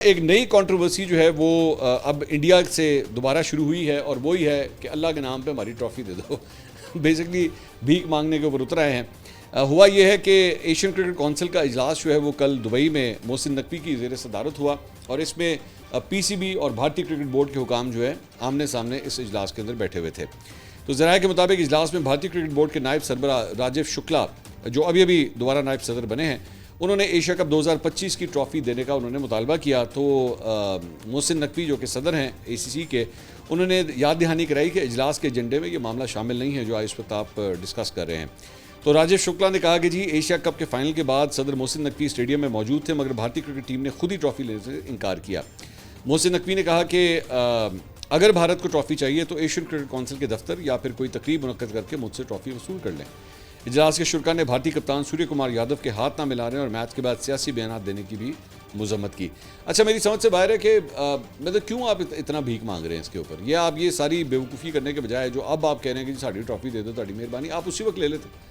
एक नई कंट्रोवर्सी जो है वो अब इंडिया से दोबारा शुरू हुई है और वो ही है कि अल्लाह के नाम पे हमारी ट्रॉफ़ी दे दो। बेसिकली भीख मांगने के ऊपर उतर आए हैं। हुआ ये है कि एशियन क्रिकेट काउंसिल का इजलास जो है वो कल दुबई में मोहसिन नकवी की ज़ेर सदारत हुआ और इसमें पीसीबी और भारतीय क्रिकेट बोर्ड के हुकाम जो है आमने सामने इस इजलास के अंदर बैठे हुए थे। तो ज़राए के मुताबिक इजलास में भारतीय क्रिकेट बोर्ड के नायब सरबरा राजीव शुक्ला, जो अभी अभी दोबारा नायब सदर बने हैं, उन्होंने एशिया कप 2025 की ट्रॉफ़ी देने का उन्होंने मुतालबा किया। तो मोहसिन नकवी जो कि सदर हैं एसीसी के, उन्होंने याद दहानी कराई कि इजलास के एजेंडे में ये मामला शामिल नहीं है जो आज इस वक्त आप डिस्कस कर रहे हैं। तो राजेश शुक्ला ने कहा कि जी एशिया कप के फाइनल के बाद सदर मोहसिन नकवी स्टेडियम में मौजूद थे, मगर भारतीय क्रिकेट टीम ने खुद ही ट्रॉफ़ी लेने से इनकार किया। मोहसिन नकवी ने कहा कि अगर भारत को ट्रॉफ़ी चाहिए तो एशियन क्रिकेट काउंसिल के दफ्तर या फिर कोई तकरीब मुनक्कद करके मुझसे ट्रॉफ़ी वसूल कर लें। इजलास के शुरा ने भारतीय कप्तान सूर्य कुमार यादव के हाथ ना मिलाने और मैच के बाद सियासी बयान देने की भी मजम्मत की। अच्छा, मेरी समझ से बाहर है कि मतलब क्यों आप इतना भीख मांग रहे हैं इसके ऊपर? ये आप ये सारी बेवकूफ़ी करने के बजाय जो अब आप कह रहे हैं कि साड़ी ट्रॉफ़ी दे दो, ताड़ी मेहरबानी, आप उसी वक्त ले लेते।